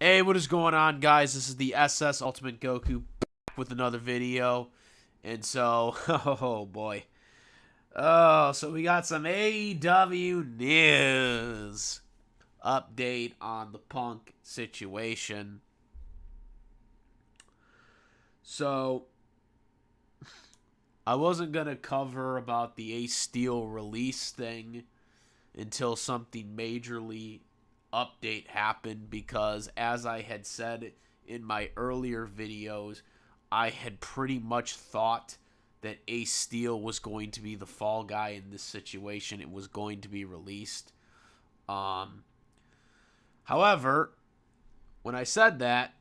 Hey, what is going on, guys? This is the SS Ultimate Goku back with another video. And so, oh boy. So we got some AEW news. Update on the Punk situation. So, I wasn't going to cover about the Ace Steel release thing until something majorly update happened, because as I had said in my earlier videos, I had pretty much thought that Ace Steel was going to be the fall guy in this situation. It was going to be released. However, when I said that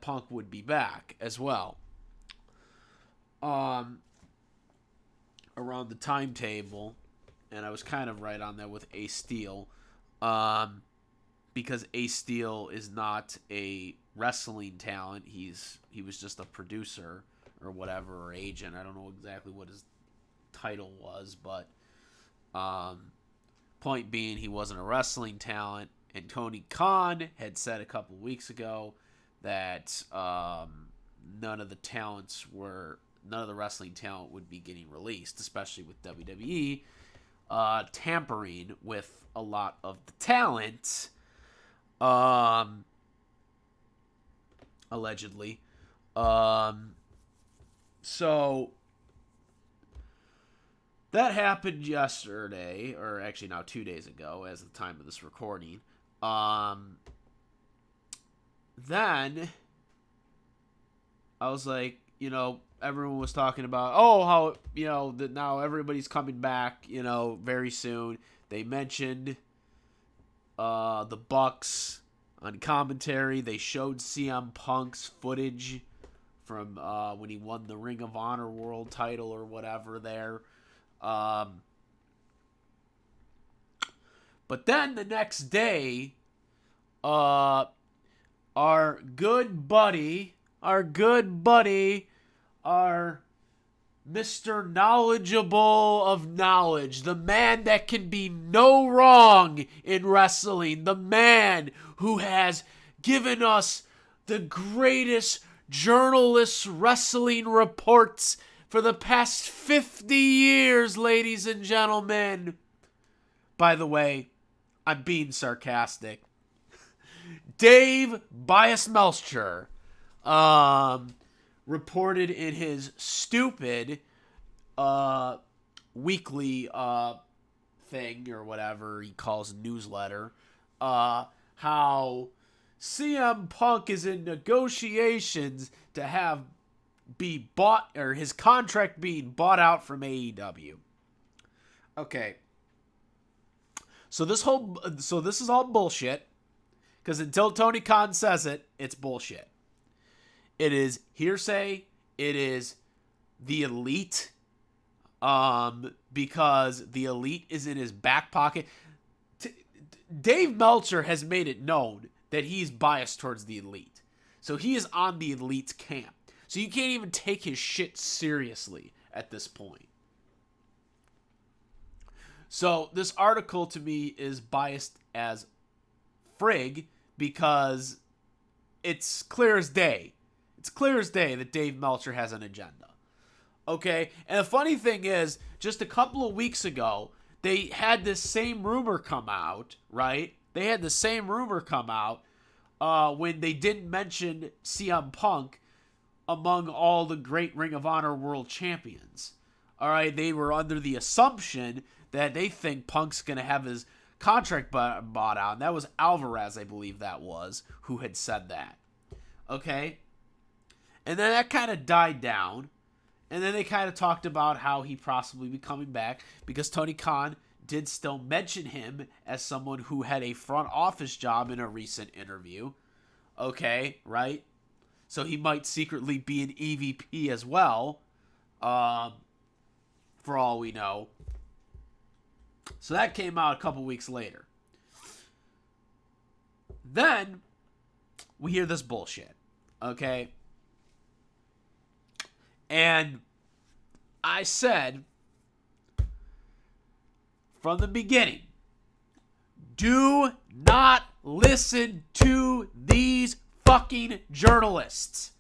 Punk would be back as well. Around the timetable, and I was kind of right on that with Ace Steel. Because Ace Steel is not a wrestling talent. He was just a producer or whatever, or agent. I don't know exactly what his title was, but point being, he wasn't a wrestling talent. And Tony Khan had said a couple of weeks ago that none of the wrestling talent would be getting released, especially with WWE tampering with a lot of the talent. Allegedly. So that happened yesterday, or actually now 2 days ago, as the time of this recording. Then I was like, everyone was talking about, how, that now everybody's coming back, very soon. They mentioned the Bucks on commentary. They showed CM Punk's footage from when he won the Ring of Honor World title or whatever there. But then the next day, our good buddy, our Mr. Knowledgeable of knowledge, the man that can be no wrong in wrestling, the man who has given us the greatest journalist wrestling reports for the past 50 years, ladies and gentlemen. By the way, I'm being sarcastic. Dave Meltzer reported in his stupid weekly thing, or whatever he calls newsletter, how CM Punk is in negotiations to be bought, or his contract being bought out from AEW. Okay. So this is all bullshit, because until Tony Khan says it, it's bullshit. It is hearsay. It is the Elite, because the Elite is in his back pocket. Dave Meltzer has made it known that he's biased towards the Elite. So he is on the Elite's camp. So you can't even take his shit seriously at this point. So this article to me is biased as frig, because it's clear as day. It's clear as day that Dave Meltzer has an agenda. Okay? And the funny thing is, just a couple of weeks ago, they had this same rumor come out, right? They had the same rumor come out when they didn't mention CM Punk among all the great Ring of Honor world champions. All right? They were under the assumption that they think Punk's going to have his contract bought out. And that was Alvarez, I believe that was, who had said that. Okay? And then that kind of died down. And then they kind of talked about how he possibly be coming back, because Tony Khan did still mention him as someone who had a front office job in a recent interview. Okay, right? So he might secretly be an EVP as well, for all we know. So that came out a couple weeks later. Then we hear this bullshit. Okay? And I said from the beginning, Do not listen to these fucking journalists.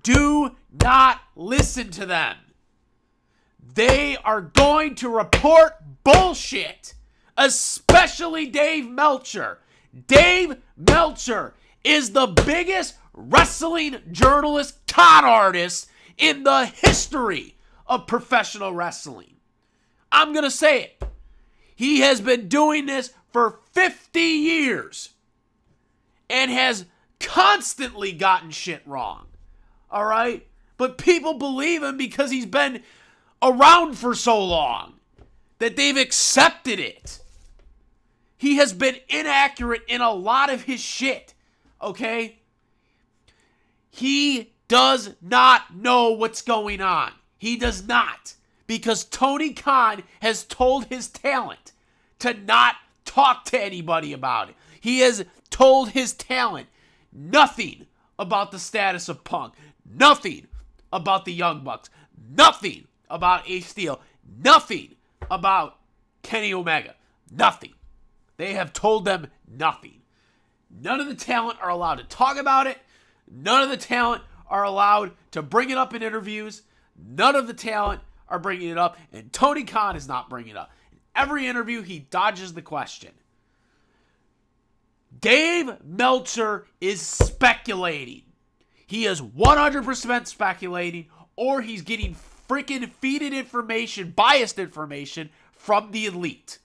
Do not listen to them. They are going to report bullshit, especially Dave Meltzer. Dave Meltzer is the biggest wrestling journalist con artist in the history of professional wrestling. I'm going to say it. He has been doing this for 50 years and has constantly gotten shit wrong. All right? But people believe him because he's been around for so long that they've accepted it. He has been inaccurate in a lot of his shit. Okay? He does not know what's going on. He does not. Because Tony Khan has told his talent to not talk to anybody about it. He has told his talent nothing about the status of Punk. Nothing about the Young Bucks. Nothing about Ace Steel. Nothing about Kenny Omega. Nothing. They have told them nothing. None of the talent are allowed to talk about it. None of the talent are allowed to bring it up in interviews. None of the talent are bringing it up, and Tony Khan is not bringing it up. In every interview, he dodges the question. Dave Meltzer is speculating. He is 100% speculating, or he's getting freaking feeded information, biased information from the elite,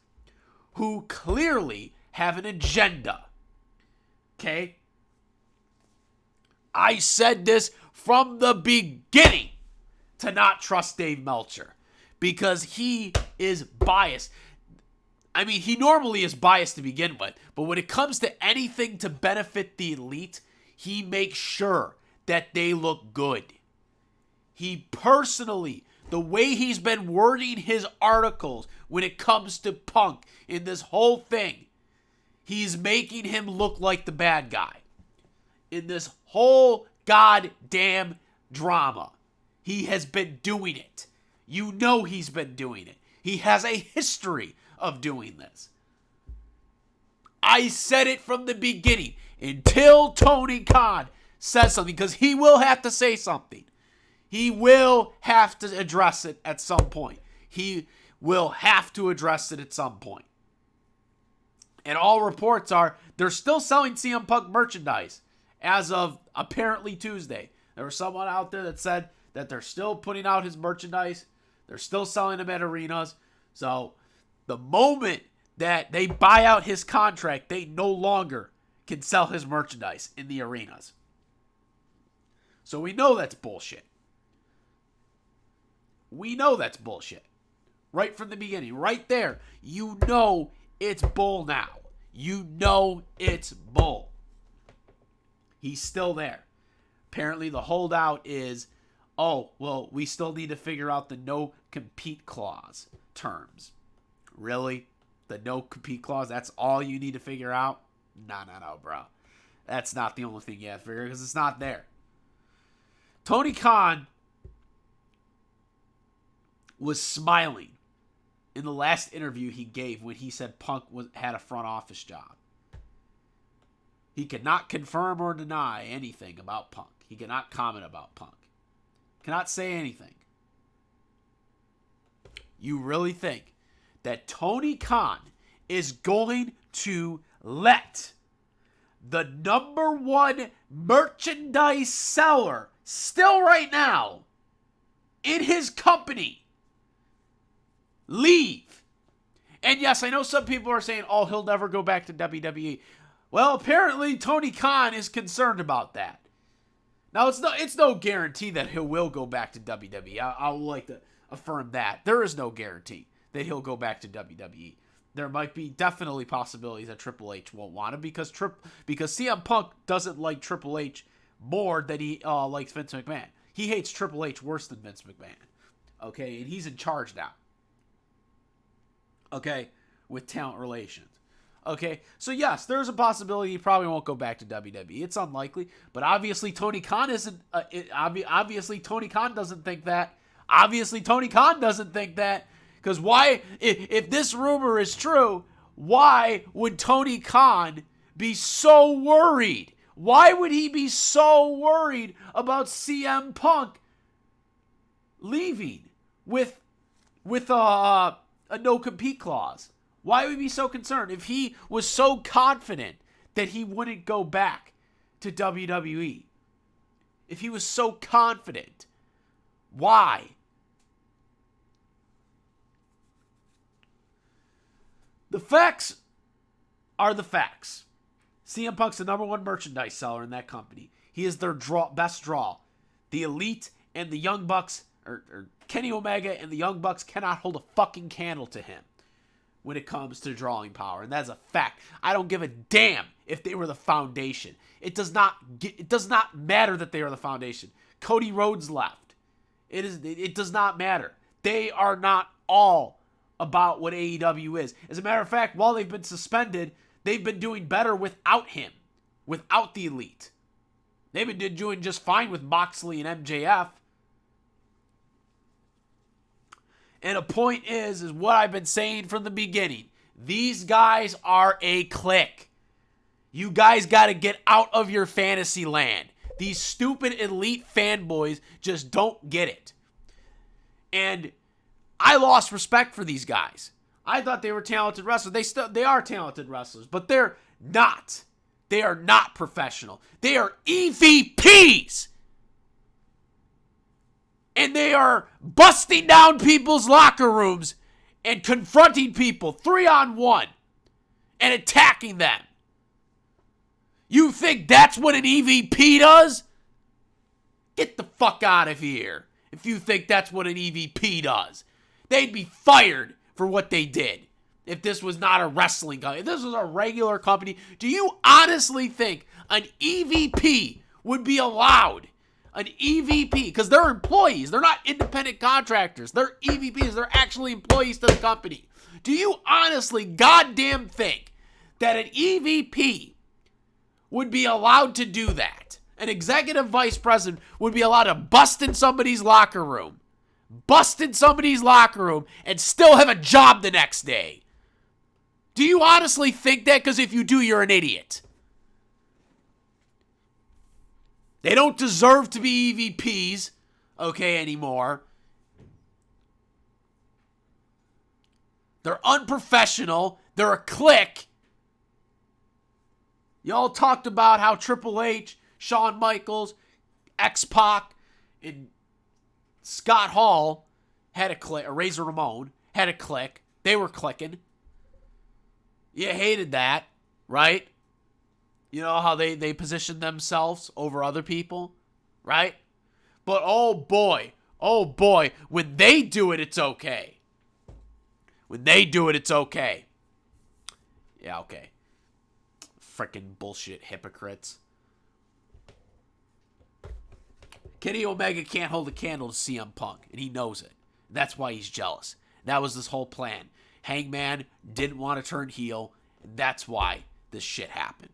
who clearly have an agenda. Okay? I said this from the beginning to not trust Dave Meltzer because he is biased. I mean, he normally is biased to begin with, but when it comes to anything to benefit the elite, he makes sure that they look good. He personally, the way he's been wording his articles when it comes to Punk in this whole thing, he's making him look like the bad guy in this whole goddamn drama. He has been doing it. You know he's been doing it. He has a history of doing this. I said it from the beginning. Until Tony Khan says something, because he will have to say something. He will have to address it at some point. He will have to address it at some point. And all reports are they're still selling CM Punk merchandise as of apparently Tuesday. There was someone out there that said that they're still putting out his merchandise. They're still selling him at arenas. So the moment that they buy out his contract, they no longer can sell his merchandise in the arenas. So we know that's bullshit. We know that's bullshit. Right from the beginning. Right there. You know it's bull now. You know it's bull. He's still there. Apparently the holdout is, oh, well, we still need to figure out the no-compete clause terms. Really? The no-compete clause? That's all you need to figure out? No, bro. That's not the only thing you have to figure out because it's not there. Tony Khan was smiling in the last interview he gave when he said Punk had a front office job. He cannot confirm or deny anything about Punk. He cannot comment about Punk. Cannot say anything. You really think that Tony Khan is going to let the number one merchandise seller still right now in his company leave? And yes, I know some people are saying, oh, he'll never go back to WWE. Well, apparently Tony Khan is concerned about that. Now, it's no guarantee that he will go back to WWE. I would like to affirm that. There is no guarantee that he'll go back to WWE. There might be definitely possibilities that Triple H won't want him because CM Punk doesn't like Triple H more than he likes Vince McMahon. He hates Triple H worse than Vince McMahon. Okay, and he's in charge now. Okay, with talent relations. Okay, so yes, there's a possibility he probably won't go back to WWE. It's unlikely, but obviously Tony Khan isn't. Obviously Tony Khan doesn't think that. Obviously Tony Khan doesn't think that, because why? If this rumor is true, why would Tony Khan be so worried? Why would he be so worried about CM Punk leaving with a no-compete clause? Why would he be so concerned if he was so confident that he wouldn't go back to WWE? If he was so confident, why? The facts are the facts. CM Punk's the number one merchandise seller in that company. He is their best draw. The Elite and the Young Bucks, or Kenny Omega and the Young Bucks cannot hold a fucking candle to him when it comes to drawing power. And that's a fact. I don't give a damn if they were the foundation. It does not matter that they are the foundation. Cody Rhodes left. It does not matter. They are not all about what AEW is. As a matter of fact, while they've been suspended, they've been doing better without him, without the Elite. They've been doing just fine with Moxley and MJF. And a point is what I've been saying from the beginning. These guys are a clique. You guys got to get out of your fantasy land. These stupid Elite fanboys just don't get it. And I lost respect for these guys. I thought they were talented wrestlers. They are talented wrestlers, but they're not. They are not professional. They are EVPs. And they are busting down people's locker rooms and confronting people 3-on-1 and attacking them. You think that's what an EVP does? Get the fuck out of here if you think that's what an EVP does. They'd be fired for what they did if this was not a wrestling company. If this was a regular company, do you honestly think an EVP would be allowed? An EVP, because they're employees. They're not independent contractors. They're EVPs. They're actually employees to the company. Do you honestly goddamn think that an EVP would be allowed to do that? An executive vice president would be allowed to bust in somebody's locker room. And still have a job the next day. Do you honestly think that? Because if you do, you're an idiot. They don't deserve to be EVPs, anymore. They're unprofessional. They're a clique. Y'all talked about how Triple H, Shawn Michaels, X-Pac, and Scott Hall had a clique. Razor Ramon had a clique. They were clicking. You hated that, right? You know how they position themselves over other people, right? But oh boy, when they do it, it's okay. Yeah, okay. Freaking bullshit hypocrites. Kenny Omega can't hold a candle to CM Punk, and he knows it. That's why he's jealous. That was this whole plan. Hangman didn't want to turn heel, and that's why this shit happened.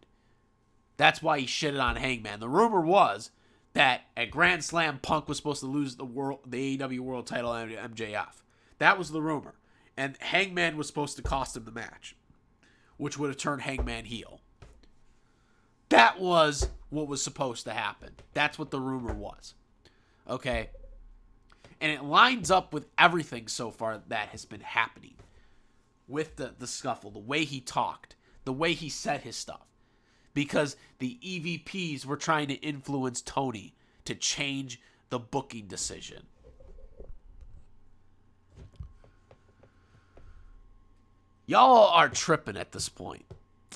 That's why he shitted on Hangman. The rumor was that at Grand Slam, Punk was supposed to lose the AEW World title to MJF. That was the rumor. And Hangman was supposed to cost him the match, which would have turned Hangman heel. That was what was supposed to happen. That's what the rumor was. Okay? And it lines up with everything so far that has been happening. With the scuffle, the way he talked, the way he said his stuff. Because the EVPs were trying to influence Tony to change the booking decision. Y'all are tripping at this point.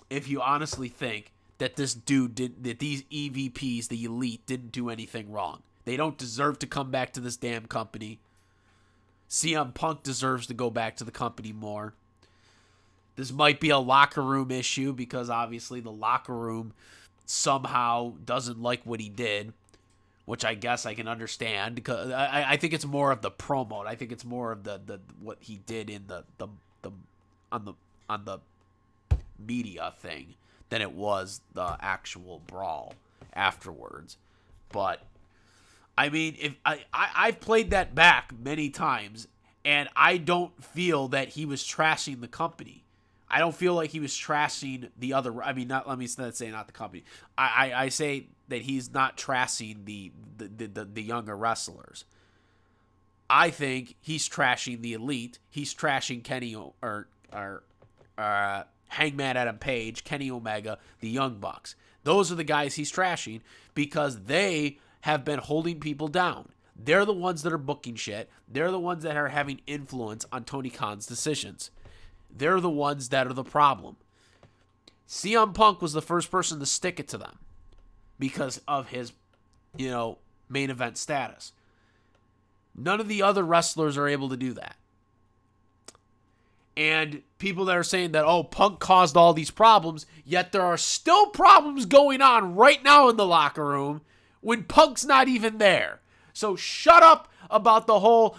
If you honestly think that that these EVPs, the Elite, didn't do anything wrong. They don't deserve to come back to this damn company. CM Punk deserves to go back to the company more. This might be a locker room issue because obviously the locker room somehow doesn't like what he did, which I guess I can understand because I think it's more of the promo. I think it's more of the what he did in the on the media thing than it was the actual brawl afterwards. But I mean, if I've played that back many times, and I don't feel that he was trashing the company. I don't feel like he was trashing the other. I mean, not let me say not the company. I say that he's not trashing the younger wrestlers. I think he's trashing the elite. He's trashing Kenny or Hangman Adam Page, Kenny Omega, the Young Bucks. Those are the guys he's trashing because they have been holding people down. They're the ones that are booking shit. They're the ones that are having influence on Tony Khan's decisions. They're the ones that are the problem. CM Punk was the first person to stick it to them because of his, main event status. None of the other wrestlers are able to do that. And people that are saying that, Punk caused all these problems, yet there are still problems going on right now in the locker room when Punk's not even there. So shut up about the whole,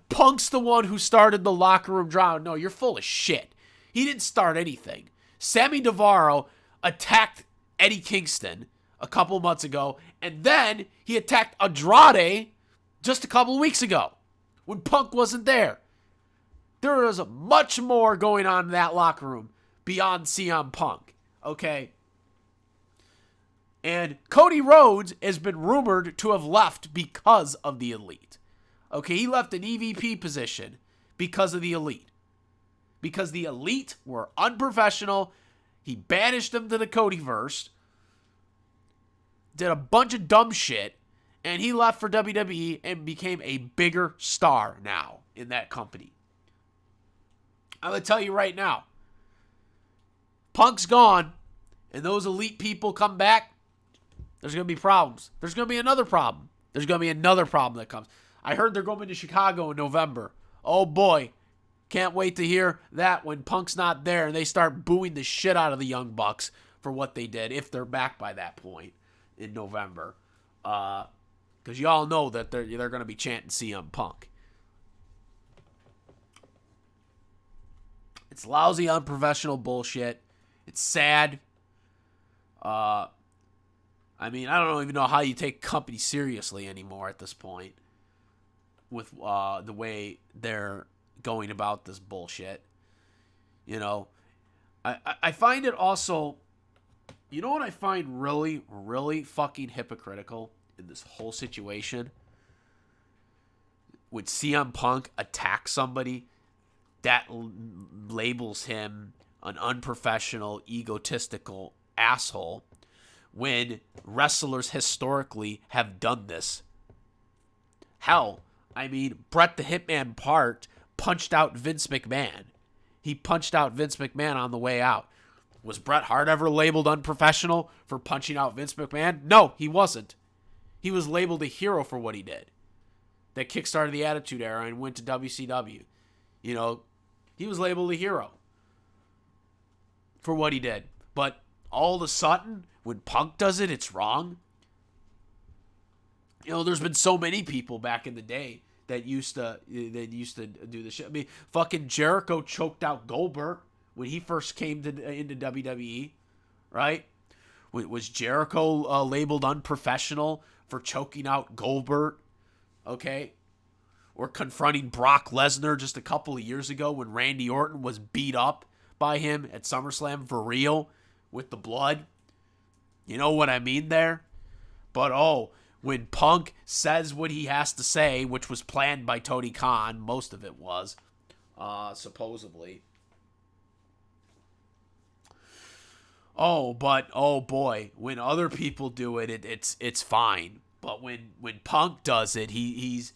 Punk's the one who started the locker room drama. No, you're full of shit. He didn't start anything. Sammy Navarro attacked Eddie Kingston a couple months ago, and then he attacked Andrade just a couple weeks ago when Punk wasn't there. There is much more going on in that locker room beyond CM Punk, okay? And Cody Rhodes has been rumored to have left because of the Elite. Okay, he left an EVP position because of the Elite. Because the Elite were unprofessional. He banished them to the Codyverse. Did a bunch of dumb shit. And he left for WWE and became a bigger star now in that company. I'm going to tell you right now. Punk's gone. And those Elite people come back. There's going to be problems. There's going to be another problem. There's going to be another problem that comes. I heard they're going to Chicago in November. Oh boy. Can't wait to hear that when Punk's not there and they start booing the shit out of the Young Bucks for what they did, if they're back by that point in November. Because you all know that they're going to be chanting CM Punk. It's lousy, unprofessional bullshit. It's sad. I don't even know how you take company seriously anymore at this point with the way they're going about this bullshit. I find it also, what I find really, really fucking hypocritical in this whole situation? When CM Punk attacks somebody that labels him an unprofessional, egotistical asshole, when wrestlers historically have done this. Hell, Bret the Hitman Hart punched out Vince McMahon. He punched out Vince McMahon on the way out. Was Bret Hart ever labeled unprofessional for punching out Vince McMahon? No, he wasn't. He was labeled a hero for what he did. That kickstarted the Attitude Era and went to WCW. He was labeled a hero for what he did. But all of a sudden, when Punk does it, it's wrong. There's been so many people back in the day that used to do this shit. Fucking Jericho choked out Goldberg when he first came into WWE, right? Was Jericho labeled unprofessional for choking out Goldberg? Okay. Or confronting Brock Lesnar just a couple of years ago when Randy Orton was beat up by him at SummerSlam for real with the blood. You know what I mean there? But when Punk says what he has to say, which was planned by Tony Khan, most of it was, supposedly. Oh boy, when other people do it, it's fine. But when Punk does it, he's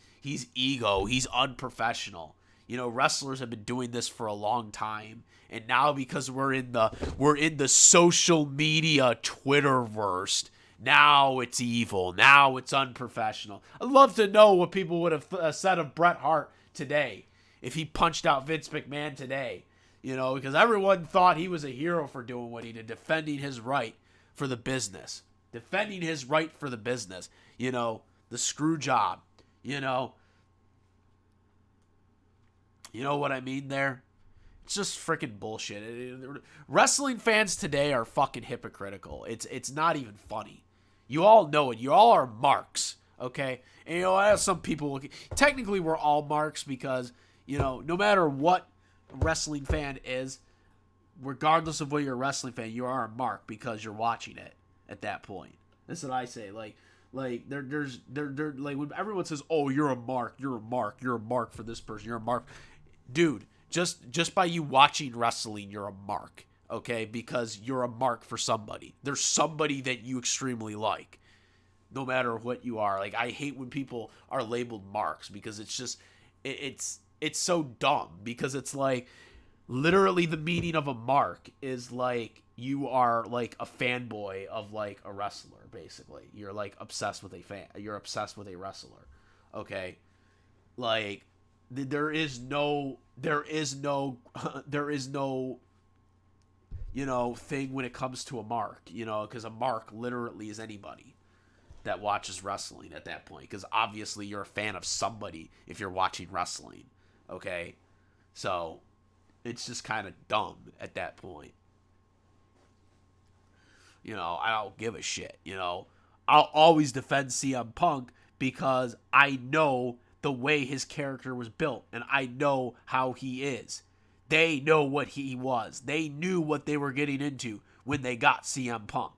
ego, he's unprofessional. Wrestlers have been doing this for a long time, and now because we're in the social media Twitterverse, now it's evil. Now it's unprofessional. I'd love to know what people would have said of Bret Hart today if he punched out Vince McMahon today. Because everyone thought he was a hero for doing what he did, defending his right for the business. Defending his right for the business. The screw job. You know what I mean there? It's just freaking bullshit. Wrestling fans today are fucking hypocritical. It's not even funny. You all know it. You all are marks, okay? And I have some people technically we're all marks because, no matter what a wrestling fan is, regardless of whether you're a wrestling fan, you are a mark because you're watching it at that point. That's what I say. Like there's like when everyone says, "Oh, you're a mark for this person, you're a mark," dude. Just by you watching wrestling, you're a mark, okay? Because you're a mark for somebody. There's somebody that you extremely like, no matter what you are. Like, I hate when people are labeled marks because it's just, it's so dumb. Because it's like, literally the meaning of a mark is like you are like a fanboy of like a wrestler, basically. You're like obsessed with a fan. You're obsessed with a wrestler, okay? Like, there is no thing when it comes to a mark, because a mark literally is anybody that watches wrestling at that point, because obviously you're a fan of somebody if you're watching wrestling, okay? So it's just kind of dumb at that point. I don't give a shit. I'll always defend CM Punk because I know the way his character was built, and I know how he is. They know what he was. They knew what they were getting into when they got CM Punk.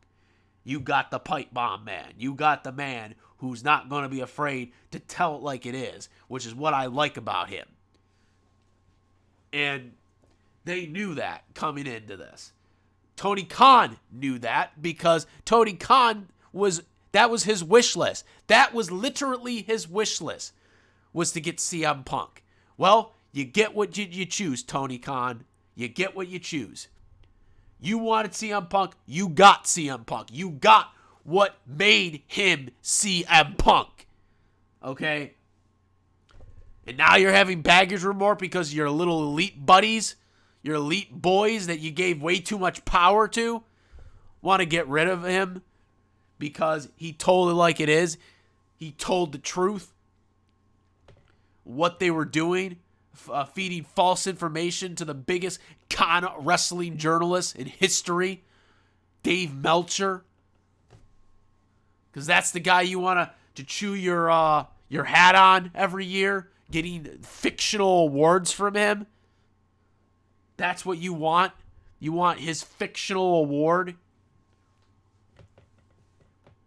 You got the pipe bomb man. You got the man who's not going to be afraid to tell it like it is, which is what I like about him. And they knew that coming into this. Tony Khan knew that because Tony Khan that was his wish list. That was literally his wish list, was to get CM Punk. Well, you get what you choose, Tony Khan. You get what you choose. You wanted CM Punk. You got CM Punk. You got what made him CM Punk. Okay? And now you're having baggage remorse because your little elite buddies, your elite boys that you gave way too much power to, want to get rid of him because he told it like it is. He told the truth. What they were doing, feeding false information to the biggest con wrestling journalist in history, Dave Meltzer. Because that's the guy you want to chew your hat on every year, getting fictional awards from him. That's what you want. You want his fictional award.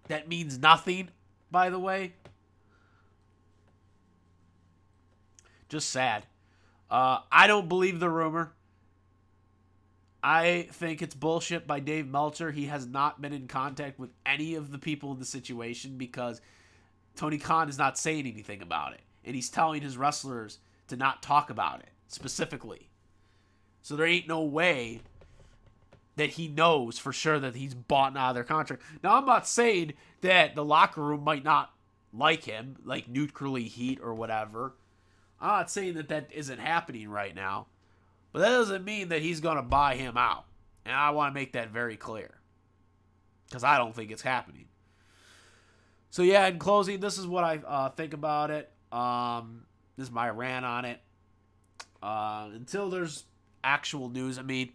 That means nothing, by the way. Just sad. I don't believe the rumor. I think it's bullshit by Dave Meltzer. He has not been in contact with any of the people in the situation because Tony Khan is not saying anything about it. And he's telling his wrestlers to not talk about it, specifically. So there ain't no way that he knows for sure that he's bought out of their contract. Now, I'm not saying that the locker room might not like him, like neutrally heat or whatever. I'm not saying that isn't happening right now. But that doesn't mean that he's going to buy him out. And I want to make that very clear. Because I don't think it's happening. So yeah, in closing, this is what I think about it. This is my rant on it. Until there's actual news. I mean,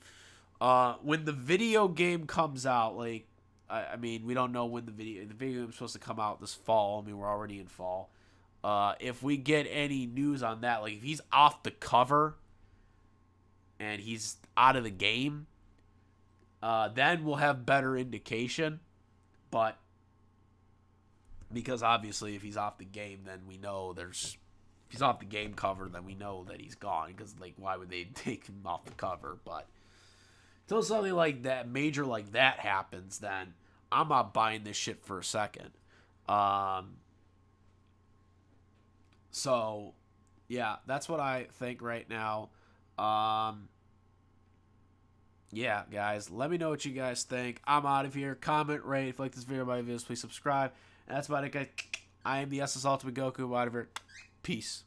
when the video game comes out, like, I mean, we don't know when the video game is supposed to come out this fall. I mean, we're already in fall. If we get any news on that, like if he's off the cover and he's out of the game, then we'll have better indication. But because obviously if he's off the game, then we know if he's off the game cover, then we know that he's gone. Because like, why would they take him off the cover? But until something like that, major like that happens, then I'm not buying this shit for a second. So, yeah, that's what I think right now. Yeah, guys, let me know what you guys think. I'm out of here. Comment, rate. If you like this video, my videos, please subscribe. And that's about it, guys. I am the SS Ultimate Goku. I'm out of here. Peace.